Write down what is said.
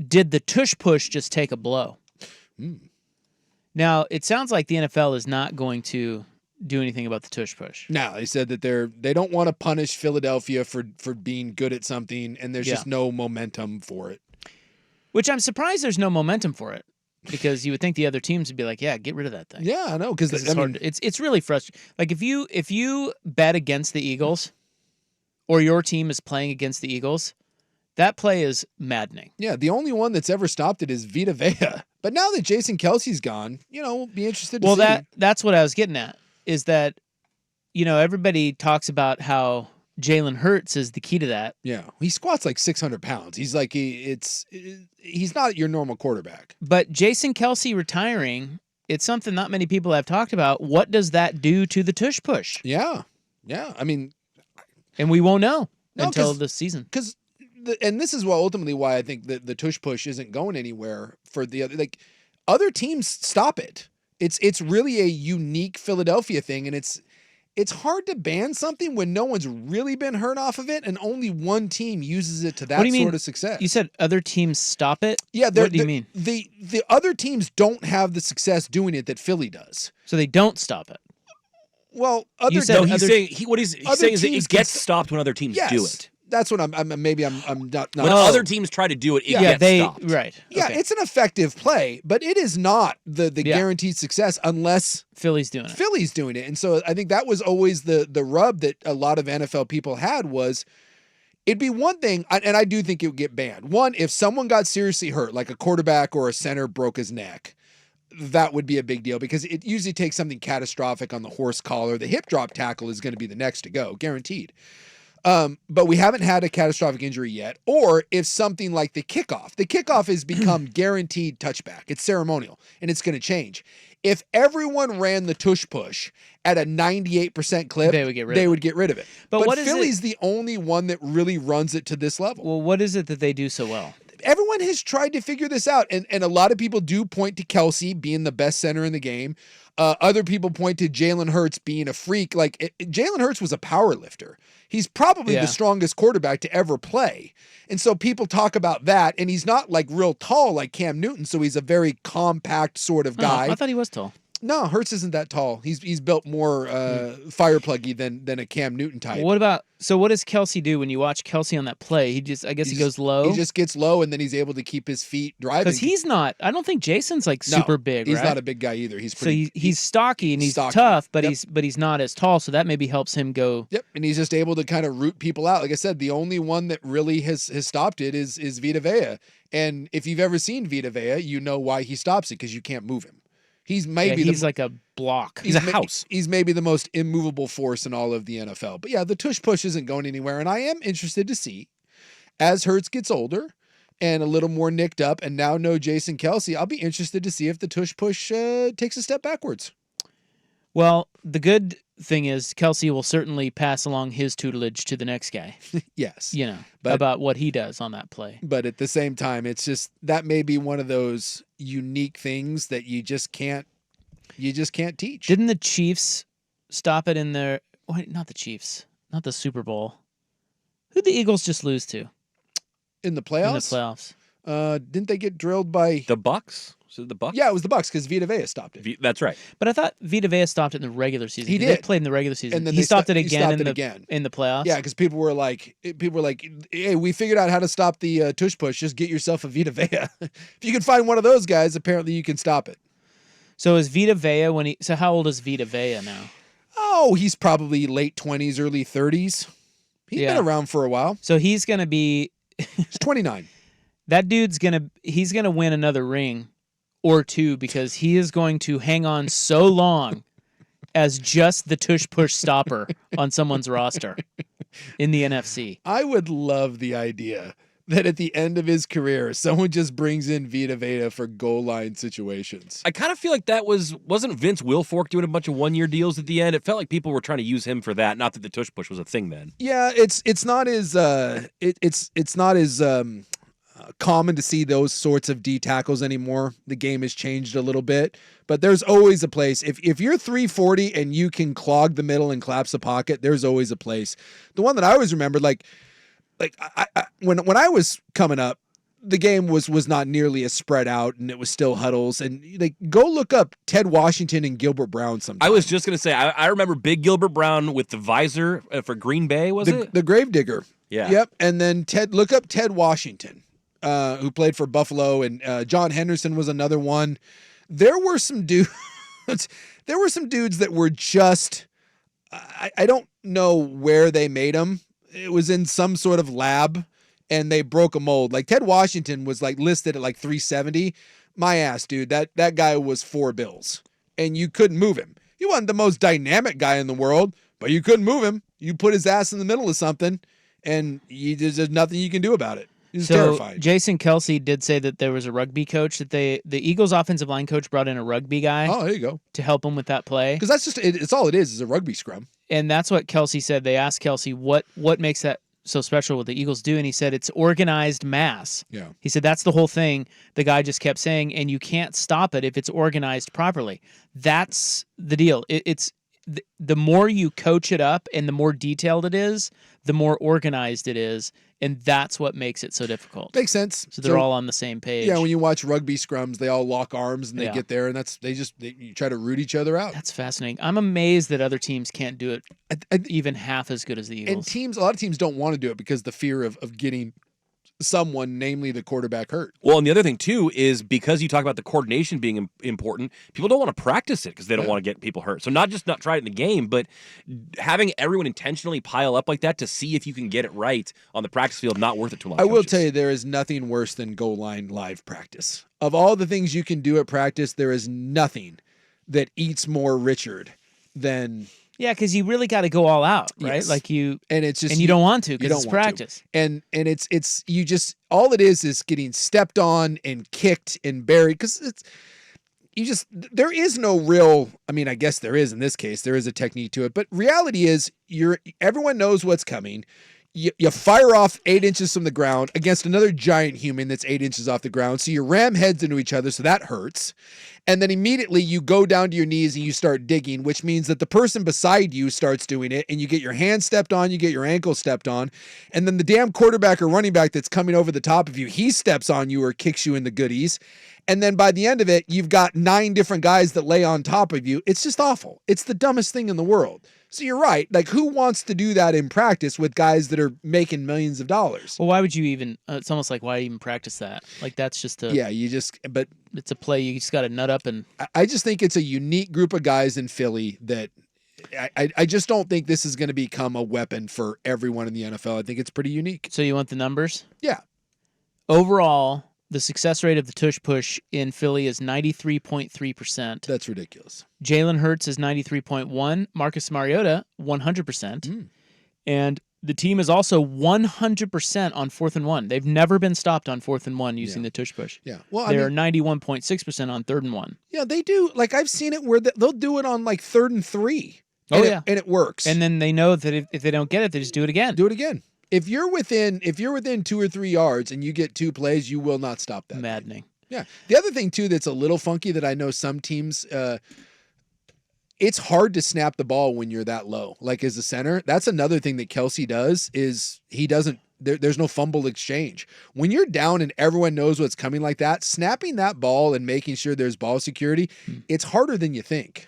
did the tush push just take a blow? Now, it sounds like the NFL is not going to do anything about the tush push. No, they said that they don't want to punish Philadelphia for being good at something, and there's just no momentum for it. Which I'm surprised there's no momentum for it, because you would think the other teams would be like, yeah, get rid of that thing. Yeah, I know, because it's really frustrating. Like if you bet against the Eagles, or your team is playing against the Eagles, that play is maddening. Yeah, the only one that's ever stopped it is Vita Vea. But now that Jason Kelsey's gone, we'll be interested to see. Well, that's what I was getting at, is that, everybody talks about how Jalen Hurts is the key to that. Yeah, he squats like 600 pounds. He's like, he's not your normal quarterback. But Jason Kelsey retiring, it's something not many people have talked about. What does that do to the tush push? Yeah. I mean, and we won't know until the season. And this is ultimately why I think that the tush push isn't going anywhere for the other teams stop it. It's really a unique Philadelphia thing, and it's hard to ban something when no one's really been hurt off of it, and only one team uses it to that sort of success. You said other teams stop it? Yeah. What do you mean? The other teams don't have the success doing it that Philly does. So they don't stop it? Well, he's saying is that it gets stopped when other teams do it. That's what I'm not. When other teams try to do it, it gets stopped. Right. Yeah, okay. It's an effective play, but it is not the guaranteed success unless Philly's doing it. And so I think that was always the rub that a lot of NFL people had was it'd be one thing, and I do think it would get banned. One, if someone got seriously hurt, like a quarterback or a center broke his neck, that would be a big deal because it usually takes something catastrophic on the horse collar. The hip drop tackle is going to be the next to go, guaranteed. But we haven't had a catastrophic injury yet. Or if something like the kickoff has become guaranteed touchback. It's ceremonial, and it's going to change. If everyone ran the tush push at a 98% clip, they would get rid of it. But Philly's the only one that really runs it to this level. Well, what is it that they do so well? Everyone has tried to figure this out, and a lot of people do point to Kelsey being the best center in the game. Other people point to Jalen Hurts being a freak. Jalen Hurts was a power lifter. He's probably the strongest quarterback to ever play. And so people talk about that, and he's not real tall like Cam Newton, so he's a very compact sort of guy. I thought he was tall. No, Hurts isn't that tall. He's built more fire pluggy than a Cam Newton type. What does Kelsey do when you watch Kelsey on that play? He goes low. He just gets low, and then he's able to keep his feet driving. Because he's not. I don't think Jason's super big. He's right? not a big guy either. He's stocky and he's tough, but he's not as tall. So that maybe helps him go. Yep, and he's just able to kind of root people out. Like I said, the only one that really has stopped it is Vita Vea. And if you've ever seen Vita Vea, you know why he stops it, because you can't move him. He's like a block. He's a house. He's maybe the most immovable force in all of the NFL. But yeah, the tush push isn't going anywhere. And I am interested to see, as Hurts gets older and a little more nicked up and now no Jason Kelsey, I'll be interested to see if the tush push takes a step backwards. Well, the good thing is Kelsey will certainly pass along his tutelage to the next guy. Yes. About what he does on that play. But at the same time, it's just that may be one of those unique things that you just can't teach. Didn't the Chiefs stop it in their not the Chiefs, not the Super Bowl. Who'd the Eagles just lose to? In the playoffs? Didn't they get drilled by the Bucks? Was it the Bucks? Yeah, it was the Bucks because Vita Vea stopped it. That's right. But I thought Vita Vea stopped it in the regular season. He did. They played in the regular season. And then he stopped it again in the playoffs. Yeah, because people were like, "Hey, we figured out how to stop the tush push. Just get yourself a Vita Vea. If you can find one of those guys, apparently you can stop it." So is Vita Vea so how old is Vita Vea now? Oh, he's probably late 20s, early 30s. He's been around for a while. So he's going to be he's 29. That dude's he's going to win another ring or two, because he is going to hang on so long as just the tush push stopper on someone's roster in the NFC. I would love the idea that at the end of his career, someone just brings in Vita Vea for goal line situations. I kind of feel like that wasn't Vince Wilfork doing a bunch of one-year deals at the end? It felt like people were trying to use him for that. Not that the tush push was a thing then. Yeah, it's not as common to see those sorts of D tackles anymore. The game has changed a little bit, but there's always a place. If you're 340 and you can clog the middle and collapse the pocket, there's always a place. The one that I always remembered, when I was coming up, the game was not nearly as spread out, and it was still huddles. And like, go look up Ted Washington and Gilbert Brown sometime. I was just going to say, I remember Big Gilbert Brown with the visor for Green Bay, was it? The Gravedigger. Yeah. Yep. And then look up Ted Washington, who played for Buffalo, and John Henderson was another one. There were some dudes. There were some dudes that were just. I don't know where they made them. It was in some sort of lab, and they broke a mold. Like Ted Washington was like listed at like 370. My ass, dude. That guy was $4 bills, and you couldn't move him. He wasn't the most dynamic guy in the world, but you couldn't move him. You put his ass in the middle of something, and there's nothing you can do about it. He's terrified. Jason Kelsey did say that there was a rugby coach that the Eagles offensive line coach brought in a rugby guy. Oh, there you go. To help him with that play. Because that's just it's all it is a rugby scrum. And that's what Kelsey said. They asked Kelsey what makes that so special, what the Eagles do, and he said it's organized mass. Yeah. He said that's the whole thing. The guy just kept saying, and you can't stop it if it's organized properly. That's the deal. It's the more you coach it up and the more detailed it is, the more organized it is, and that's what makes it so difficult. Makes sense. So they're all on the same page. Yeah, when you watch rugby scrums, they all lock arms and they Yeah. get there, and you try to root each other out. That's fascinating. I'm amazed that other teams can't do it even half as good as the Eagles. And a lot of teams don't want to do it because the fear of getting someone, namely the quarterback, hurt. Well, and the other thing, too, is because you talk about the coordination being important, people don't want to practice it because they don't want to get people hurt. So not try it in the game, but having everyone intentionally pile up like that to see if you can get it right on the practice field, not worth it to a lot of I will coaches. tell you, there is nothing worse than goal line live practice. Of all the things you can do at practice, there is nothing that eats more Richard than... Yeah, because you really got to go all out, right? Yes. Like you, and it's just and you don't want to you because don't it's want practice. to. And it's you just all it is getting stepped on and kicked and buried because there is no real. I mean, I guess there is in this case. There is a technique to it, but reality is everyone knows what's coming. You fire off 8 inches from the ground against another giant human that's 8 inches off the ground. So you ram heads into each other, so that hurts. And then immediately you go down to your knees and you start digging, which means that the person beside you starts doing it, and you get your hand stepped on, you get your ankle stepped on, and then the damn quarterback or running back that's coming over the top of you, he steps on you or kicks you in the goodies. And then by the end of it, you've got 9 different guys that lay on top of you. It's just awful. It's the dumbest thing in the world. So you're right. Like, who wants to do that in practice with guys that are making millions of dollars? Well, why would you even? It's almost like why even practice that? Like that's just a but it's a play. You just got to nut up and. I just think it's a unique group of guys in Philly that I just don't think this is going to become a weapon for everyone in the NFL. I think it's pretty unique. So you want the numbers? Yeah. Overall, the success rate of the Tush Push in Philly is 93.3%. That's ridiculous. Jalen Hurts is 93.1%. Marcus Mariota, 100%. And the team is also 100% on 4th and 1. They've never been stopped on 4th and 1 using the Tush Push. Yeah. Well, they're 91.6% on 3rd and 1. Yeah, they do. Like, I've seen it where they'll do it on like 3rd and 3. Oh, and yeah. And it works. And then they know that if they don't get it, they just do it again. Do it again. If you're within 2 or 3 yards and you get 2 plays, you will not stop that. Maddening. Yeah. The other thing too that's a little funky that I know some teams it's hard to snap the ball when you're that low. Like as a center, that's another thing that Kelsey does is he doesn't there's no fumble exchange. When you're down and everyone knows what's coming like that, snapping that ball and making sure there's ball security, it's harder than you think.